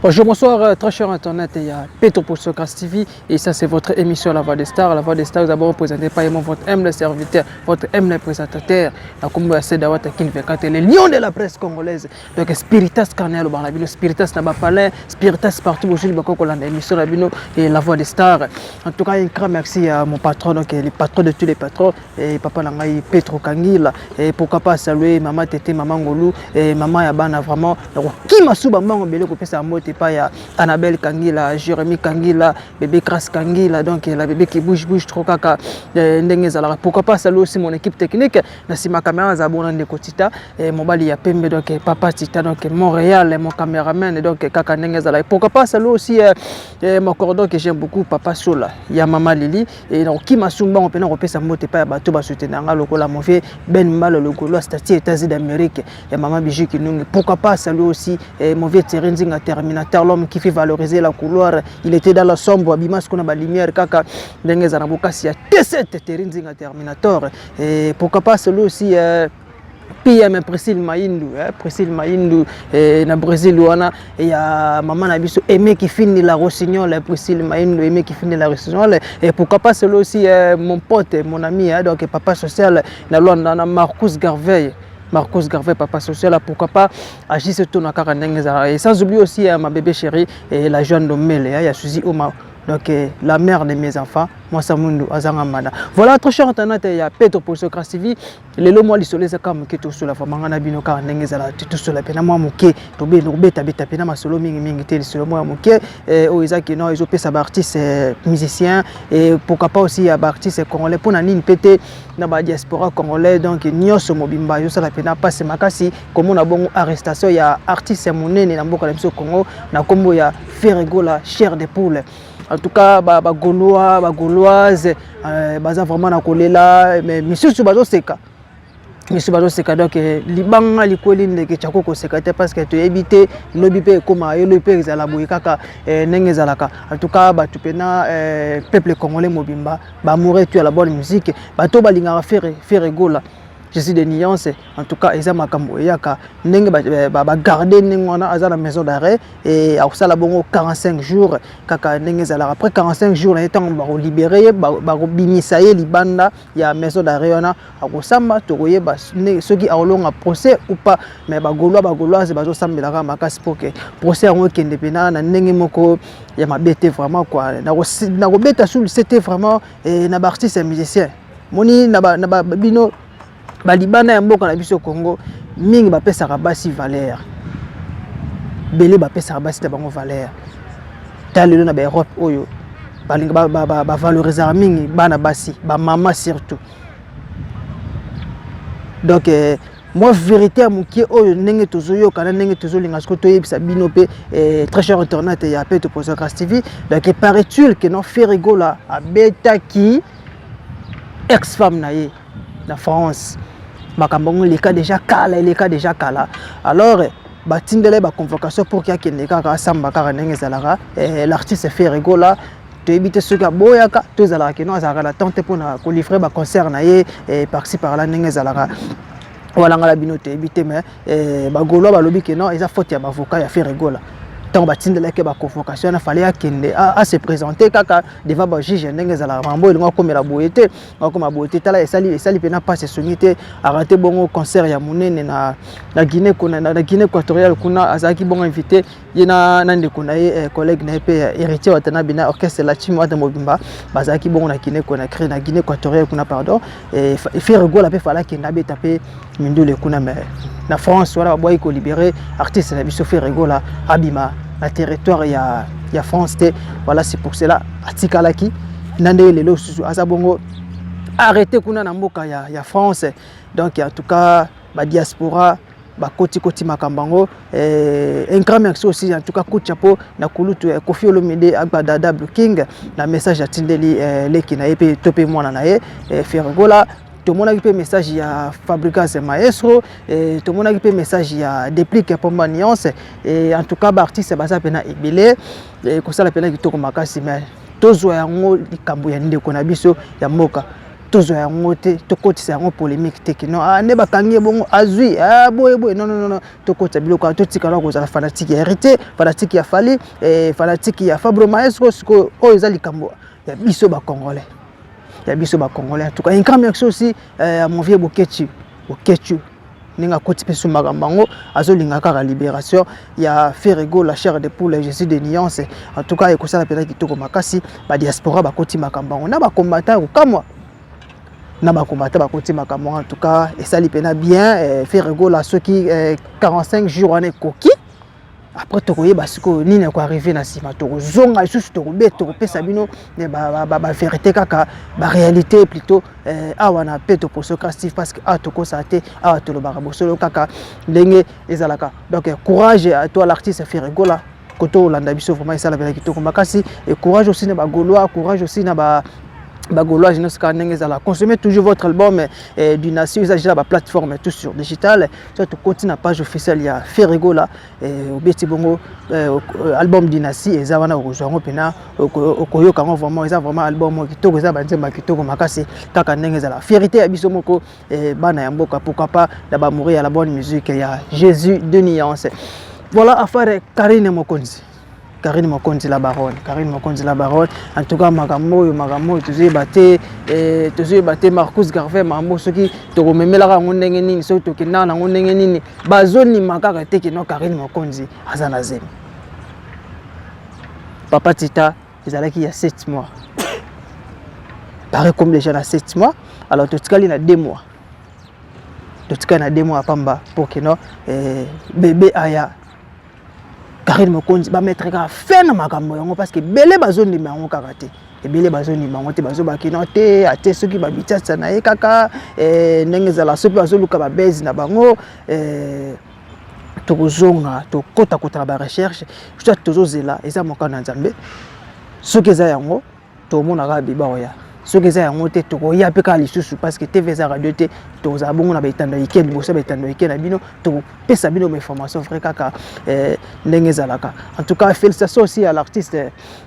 Bonjour, bonsoir, très cher Internet, il y a Petro pour Socrates TV et ça c'est votre émission La Voix des Stars. La Voix des Stars, d'abord présenté par votre humble serviteur, votre humble présentateur, la communauté Sedawata Kinvekate, les lions de la presse congolaise. Donc Spiritas Carnel, Spiritas Nabapalin, Spiritas partout au Gilles Bakoko, l'émission Rabino et La Voix des Stars. En tout cas, un grand merci à mon patron, donc le patron de tous les patrons, et papa Langaï Petro Kangila, et pourquoi pas saluer maman Tété, maman Ngolou, et maman Yabana vraiment, qui m'a souvent embellé pour sa mot. Pas ya Annabelle Kangila, Jérémy Kangila, bébé Kras Kangila, donc la bébé qui bouge trop kaka ndengezala. Pourquoi pas saluer aussi mon équipe technique, na si ma caméra zabona de Kotita et mon bali ya Pembe donc papa Tita donc Montréal mon caméraman donc kaka ndengezala. Pourquoi pas saluer aussi mon cordon que j'aime beaucoup papa Sola, ya maman Lili et donc qui m'a souvent on peut repérer sa moto pas bateau ba soutenir lokola mauvais Ben Mal le Golo statut États-Unis d'Amérique et maman Bijou qui nous. Pourquoi pas saluer aussi mauvais Terenzing Terminator, l'homme qui fait valoriser la couloir, il était dans la sombre, Abimas qu'on a la lumière, kaka, dengue Zanabokasi, T7 Terenzing Terminator, et pourquoi pas celui aussi. PM Priscille Maïndou na Brésil wana et ya maman na biso aimé qui finit la rossignol Priscille Maïndou aimé qui finit la rossignol et pourquoi pas celui aussi mon pote mon ami donc papa social na Londres na Marcus Garvey, papa social, pourquoi pas agir ce tour dans la et sans oublier aussi ma bébé chérie et la jeune de Mele, il y a Suzy Oma, donc la mère de mes enfants, moi Samundu Azangamana. Voilà, très cher internet, il y a Petro pour Socrates TV. Les lots moi l'isolé c'est comme que tout sur la femme ngana binoka ndengezala tout sur la pena moi muke to be no beta pena masolo mingi tel sur moi muke o izaki no izo pesa ba artiste musicien et pourquoi pas aussi ya ba artiste congolais pour na nini pété na ba diaspora congolais donc nyoso mobimba yo sala pena passe makasi comme on a bon arrestation ya artiste monene na mboka la biso Congo na kombo ya Ferregola chair de poule. En tout cas, Gaulois, Gauloises, baza vraiment na kolela, mais monsieur Subazo Seka. Monsieur Subazo Seka donc libanga likoli ndeke chako ko sekate parce que tu éviter lobipe koma yo lobipe ezala boyekaka nengezalaka. En tout cas, tu pena peuple congolais mobimba, ba mourir tu à la bonne musique, ba to balinga faire gola. Je suis de nuances, en tout cas, ils ont makambo yaka nenge ba garder nengona à la maison d'arrêt et à ça la bongo 45 jours kaka nenge zala après 45 jours les temps ba libérer ba bimisaye libanda ya maison d'arrêt ona akosamba tokoye ba ceux qui aolonga procès ou pas mais ba gauloise bazo sambela ka makasi poke procès en kende pena na nenge moko ya mabete vraiment quoi na ko beta sous c'était vraiment na ba artiste musicien moni na ba bino balibana ya mboka na biso Congo mingi bapesaka basi valeur belé bapesaka basi ta bango valeur talelo na ba Europe oyo balinga ba valoriser mingi bana basi ba mama surtout donc moi vérité amukie oyo ndenge tozoyo kana ndenge tozolinga siko toyebisa bino pe très cher internet ya Petro pour Socrates TV donc paraît-il que non Ferregola a beta qui ex-femme na ye na France. Makambongo les cas déjà kala alors batindele ba convocation pour qu'il y ait kaka samba kaka ndenge zalara l'artiste Ferregola to éviter ce ka boyaka to zalara que non azara la tente pour na ko livrer ba concert na ye par-ci par là ndenge zalara wala ngala binote éviter mais ba golo ba lobi que non ils a faute ya ba avocat ya Ferregola. Tant batindele ke ba convocation na fallait akende à se présenter kaka devant ba juge ndenge zalara mambo il ngako mela boyete ngako maboyete tala esali pena passe sonité arrêter bongo concert ya munene na Guinée kuna na Guinée équatoriale kuna azaki bongo invité yena nande kuna collègue na pe héritier watana bina orchestre la team wa mobimba bazaki bongo na Guinée kuna créé na Guinée équatoriale kuna pardon et faire gola pe fala ke nabe taper mindule kuna mais na France wala boy ko libérer artiste na biso Ferregola abima la territoire ya France te voilà c'est pour cela atikalaki nande lelo susu azabongo arrêter kuna na mboka ya France donc en tout cas ba diaspora ba koti makambango un grand merci aussi en tout cas coup de chapeau na kulutu Koffi Olomide Agbadada Blue King na message atindeli leki na epe topé mwana na ye Ferregola. Tout le monde a eu un message à Fabricas Maestro, et tout le monde a eu un message à Déplique Pomba Nuance, et en tout cas, l'artiste est pena ibile, et comme ça, la pena qui tourne ma casse, mais tous les gens qui ont dit qu'on a biso ya moka. tozo yango te tokotisa yango polémique te kino ne bakangi bongo azui boye non tokotisa biloko totikala kozala fanatique ya Héritier fanatique ya Fally fanatique ya Fabro Maestro siko oyo eza likambo ya biso ba congolais en tout cas un grand merci aussi à mon vieux Bokechi ninga koti pe suma kambango azolinga kaka libération ya Ferrego la chair de poule Jésus de nuance en tout cas ekosala pena kitoko makasi ba diaspora ba koti makambango na ba combattant kamwa na ba combattant ba koti makambango en tout cas esali pena bien Ferrego la ceux qui 45 jours on est coquille après tokoye basiko nini ko arriver na sima to zonga isusu to beto ko pesa bino ba vérité kaka ba réalité plutôt awa na peto poso castif parce que atoko sate awa to lo barabosolo kaka ndenge ezalaka donc courage à toi l'artiste Ferrego là koto landa biso vraiment ça la vérité kitoko makasi et courage aussi na ba gaulois courage aussi na ba Bagolois, je ne sais pas consommer toujours votre album Dynastie, usage la plateforme tout sur digital. Soit tu continues la page officielle, il y a Ferrego là, au Betty Bongo, album Dynastie, et ça va na rejoindre pena, au Koyo quand vraiment, ils ont vraiment album qui tourne, ils ont bandé ma qui tourne ma casse, kaka n'engage la fierté à Bisomoko, bana yamboka pourquoi pas d'abord mourir à la bonne musique, il y a Jésus de nuance. Voilà affaire Karine Mokonzi. Karine Mokonzi la baronne. En tout cas, Magamoyo, tu batté Marcus Garvey, Mambo, ceux qui te remettent la rangonengeni, ceux qui n'ont pas de bazoni makaka te qui n'ont Karine Mokonzi, Azanazem. Papa Tita, ils allaient qu'il y a 7 mois. Pareil comme déjà il y a 7 mois, alors tout cas il y a 2 mois. Tout cas il y a 2 mois à Pamba pour que non, bébé Aya. Karine Mokonzi va mettre à fin de ma campagne parce que belé bazon ni mango karaté et belé bazon ni mango te bazo bakinote ate ceux qui babita sana e kaka nengeza la sope bazo luka ba base na bango tozonga to kota kota ba recherche soit tozozela eza mokana nzambe ceux qui za yango to mona ka biba oya ceux qui za yango te to ya pe ka lisusu parce que TV za radio te to za bongo na betanda weekend bosa betanda weekend na bino to pesa bino ma information vrai kaka ndengeza laka en tout cas félicitations aussi à l'artiste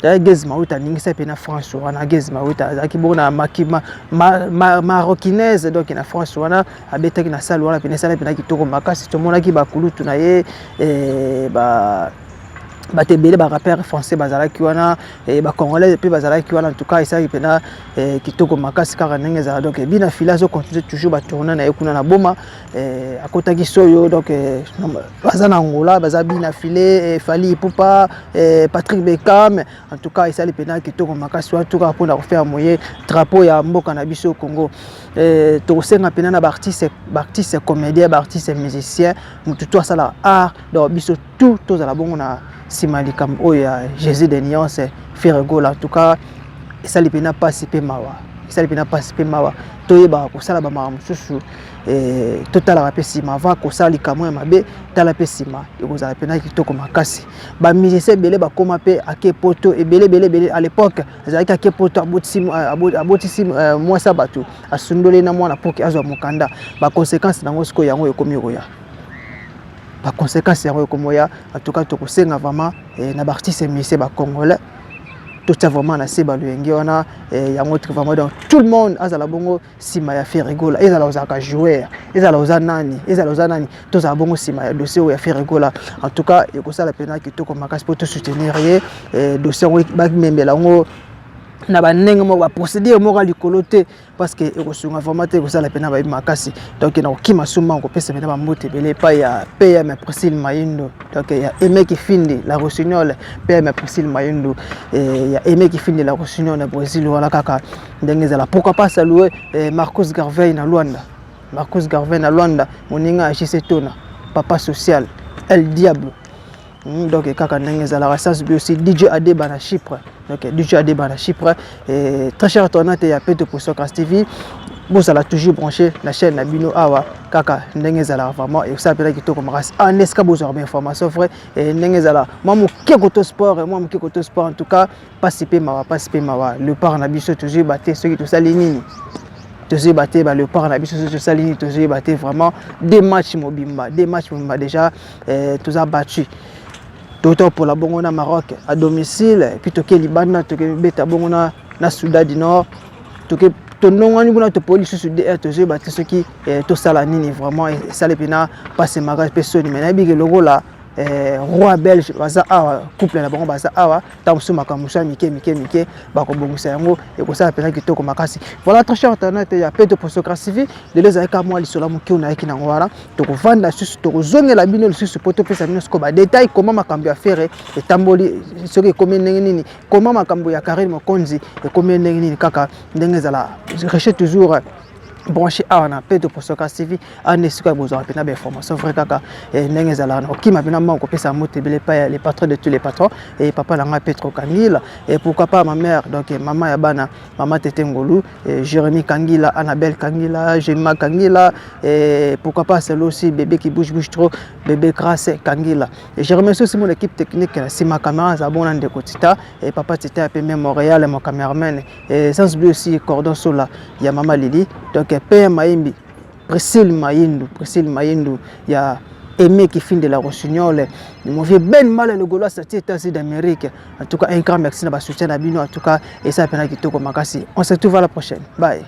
Gezma Outa ningisa pena François na Gezma Outa zaki bona makima marocainaise donc na François na abetaki na salle wana pena sala pena kitoko makasi to mona ki bakulutu na ye batebele ba rappeur français bazala kiwana ba congolais puis bazala kiwana en tout cas ça pena kitoko makasi kaka nengeza donc bina filazo continue toujours ba tourner na ekuna na boma akota kisoyo donc bazana Angola bazabi na filé Fally Ipupa Patrick Beckham en tout cas ça pena kitoko makasi en tout cas pour faire moyen drapeau ya mboka na biso Congo to senga pena na artiste comédien artiste musicien mutu to sala art donc biso tout to za bongo na Simali comme oya Jésus de nuance Ferrego en tout cas ça lipena participer mawa toyeba ko sala ba mamususu total rapesima va ko sala likamwe mabe tala pesima ekozala pena kitoko makasi ba musicien belé ba koma pe ake poto et belé à l'époque azalaki ake poto abotisi moi sabatu asundole na mwana poki azwa mokanda ba conséquences nango siko yango ekomi roya. Par conséquent, c'est en tout cas, tout ça vraiment na artiste musicien congolais. Tout ça vraiment na seba luengi ona ya montre vraiment donc tout le monde azala bongo sima ya Ferrego là ezala ozaka joueur ezala ozanani tout ça bongo sima ya dossier ya Ferrego là en tout cas ekosala pena kitoko makasi pour te soutenir dossier ba membela ngo na banenge mo ba procédure mo ka likolo te parce que ekosunga vraiment te kosala pena ba makasi donc na okima suma ko pesa pena ba mbote belé pa ya PM Priscille Mayindo donc ya Aimé qui findi la Rossignol PM Priscille Mayindo ya Aimé qui findi la Rossignol na Brésil wala kaka ndenge za la pourquoi pas saluer Marcus Garvey na Luanda moninga Chisetona papa social El Diablo. Donc kaka ndenge za la rassas bi aussi DJ Adeba na Chypre donc DJ Adeba na Chypre très cher tournante ya Peto pour Soccer TV vous allez toujours brancher la chaîne na bino awa kaka ndenge za la vraiment et ça peut kitoko makasi en esca vous aurez information vrai et ndenge za la moi mon kekoto sport en tout cas participer mawa le part na biso toujours batté ceux qui tout ça linini toujours batté le part na biso tout ça linini toujours batté vraiment des matchs mobimba déjà tous a battu. D'autant pour la Bongona Maroc à domicile, puis toqué Liban, toqué Beta Bongona na Soudan du Nord, toqué tonongani kuna to police sur DR to je ba ce qui to sala nini vraiment ça le pina passe maga personne mais na bi ke logo la roi belge baza awa couple na bango baza awa tamsu makamusa mike ba ko bongusa yango e ko sala pena kitoko makasi. Voilà très cher internet ya Pedro Postocratie de les aka moi lisola muki na yaki na ngwara to ko vanda susu to ko zongela bino susu poto pesa bino ko ba détail comment makambo ya faire et tamboli ce qui comme nini comment makambo ya Karim Mokonzi et comme nini kaka ndenge zala recherche toujours branché à un appel de Postocratie à Nessuka besoin de information vrai kaka ndenge zala qui m'a bien manko pesa motebele pas les patrons de tous les patrons et papa langa Petro Kangila et pourquoi pas ma mère donc maman ya bana maman Tete Ngolu Jérémy Kangila Annabelle Kangila Gemma Kangila et pourquoi pas c'est aussi bébé qui bouge trop bébé Grace Kangila et je remercie aussi mon équipe technique c'est ma caméra zabona de Kotita et papa Tete même Montréal mon caméraman et sans oublier aussi cordon sola il y a maman Lily donc Père Maïmbi, Priscille Mayindou, il y a Aimé qui finit de la Rossignol, il m'a fait ben mal le Gaulois aux États-Unis d'Amérique. En tout cas, un grand merci de soutien à Bino, en tout cas, et ça a été tout comme Makassi. On se retrouve à la prochaine. Bye.